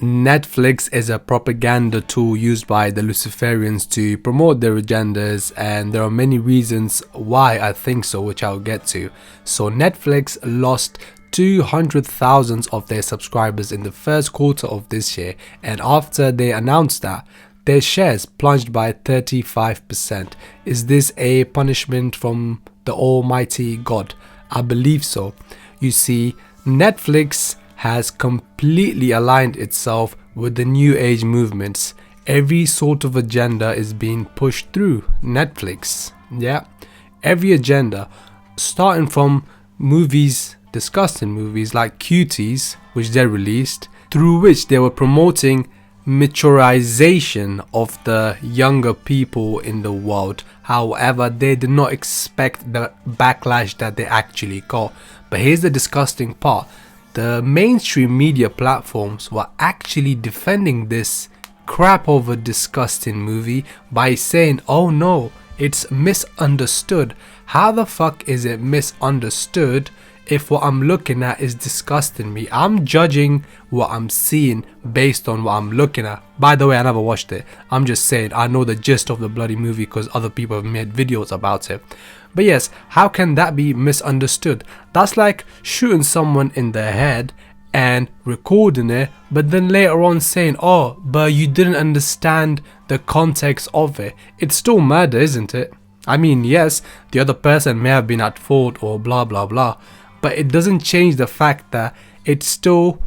Netflix is a propaganda tool used by the Luciferians to promote their agendas, and there are many reasons why I think so, which I'll get to. So Netflix lost 200,000 of their subscribers in the first quarter of this year, and after they announced that, their shares plunged by 35%. Is this a punishment from the Almighty God? I believe so. You see, Netflix has completely aligned itself with the new age movements. Every sort of agenda is being pushed through Netflix. Yeah, every agenda, starting from movies, disgusting movies like Cuties, which they released, through which they were promoting maturization of the younger people in the world. However, they did not expect the backlash that they actually got. But here's the disgusting part. The mainstream media platforms were actually defending this crap of a disgusting movie by saying, oh no, it's misunderstood. How the fuck is it misunderstood if what I'm looking at is disgusting me? I'm judging what I'm seeing based on what I'm looking at. By the way, I never watched it. I'm just saying I know the gist of the bloody movie because other people have made videos about it. But yes, how can that be misunderstood? That's like shooting someone in the head and recording it, but then later on saying, oh, but you didn't understand the context of it. It's still murder, isn't it? I mean, yes, the other person may have been at fault or blah blah blah, but it doesn't change the fact that it's still,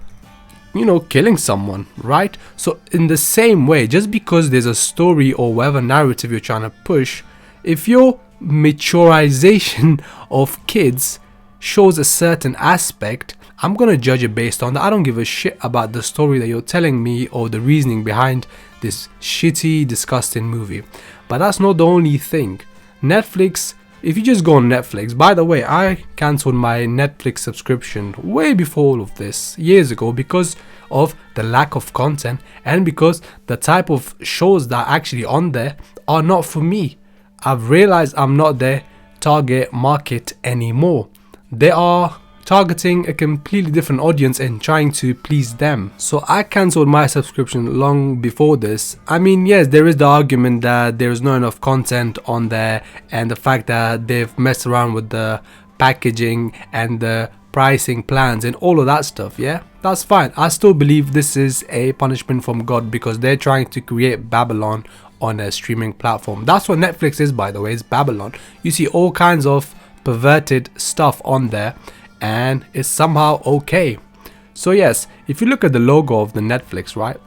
killing someone, right? So in the same way, just because there's a story or whatever narrative you're trying to push, if your maturization of kids shows a certain aspect, I'm gonna judge it based on that. I don't give a shit about the story that you're telling me or the reasoning behind this shitty, disgusting movie. But that's not the only thing. Netflix, if you just go on Netflix, by the way, I cancelled my Netflix subscription way before all of this, years ago, because of the lack of content and because the type of shows that are actually on there are not for me. I've realized I'm not their target market anymore. They are targeting a completely different audience and trying to please them. So I cancelled my subscription long before this. I mean, yes, there is the argument that there is not enough content on there and the fact that they've messed around with the packaging and the pricing plans and all of that stuff. Yeah, that's fine. I still believe this is a punishment from God because they're trying to create Babylon on a streaming platform. That's what Netflix is, by the way, is Babylon. You see all kinds of perverted stuff on there and it's somehow okay. So yes, if you look at the logo of the Netflix, right,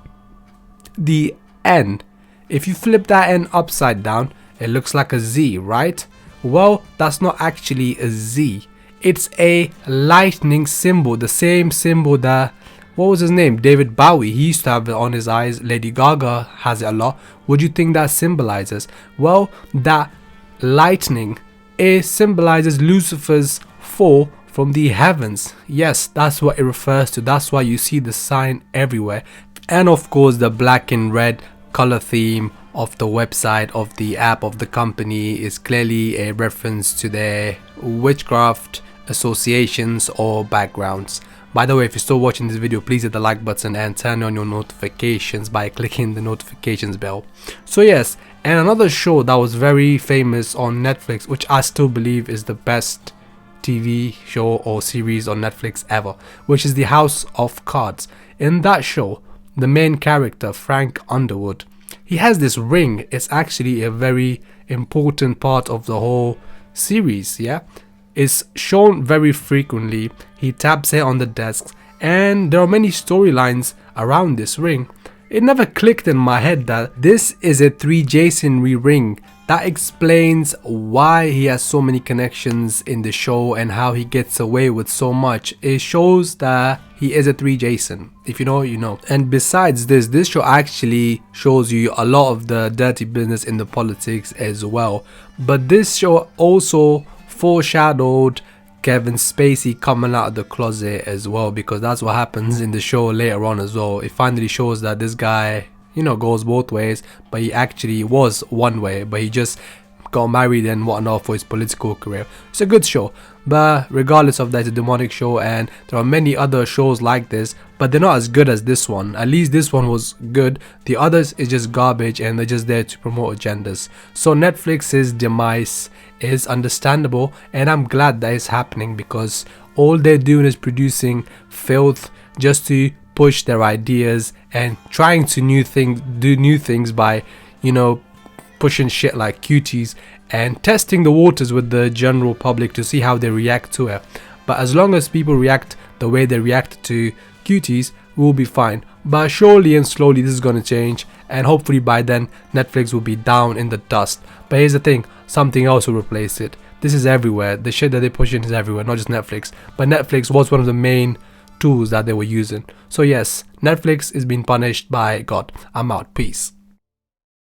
the N, if you flip that N upside down, it looks like a Z, right? Well, that's not actually a Z. It's a lightning symbol, the same symbol that, what was his name, David Bowie, he used to have it on his eyes. Lady Gaga has it a lot. What do you think that symbolizes? Well, that lightning, it symbolizes Lucifer's fall from the heavens. Yes, that's what it refers to. That's why you see the sign everywhere. And of course, the black and red color theme of the website, of the app, of the company is clearly a reference to their witchcraft associations or backgrounds. By the way, if you're still watching this video, please hit the like button and turn on your notifications by clicking the notifications bell. So yes, and another show that was very famous on Netflix, which I still believe is the best TV show or series on Netflix ever, which is the House of Cards. In that show, the main character, Frank Underwood, he has this ring. It's actually a very important part of the whole series, yeah? It's shown very frequently. He taps it on the desk and there are many storylines around this ring. It never clicked in my head that this is a 3-Jasonry ring. That explains why he has so many connections in the show and how he gets away with so much. It shows that he is a 3-Jason. If you know, you know. And besides this, this show actually shows you a lot of the dirty business in the politics as well. But this show also foreshadowed Kevin Spacey coming out of the closet as well, because that's what happens in the show later on as well. It finally shows that this guy, you know, goes both ways, but he actually was one way, but he just got married and whatnot for his political career. It's a good show, but regardless of that, it's a demonic show, and there are many other shows like this, but they're not as good as this one. At least this one was good. The others is just garbage, and they're just there to promote agendas. So Netflix's demise is understandable, and I'm glad that is happening, because all they're doing is producing filth just to push their ideas and trying to do new things by, you know, pushing shit like cuties and testing the waters with the general public to see how they react to it. But as long as people react the way they react to cuties, we'll be fine. But surely and slowly this is going to change, and hopefully by then Netflix will be down in the dust. But here's the thing, something else will replace it. This is everywhere. The shit that they push in is everywhere, not just Netflix. But Netflix was one of the main tools that they were using. So yes, Netflix is being punished by God. I'm out. Peace.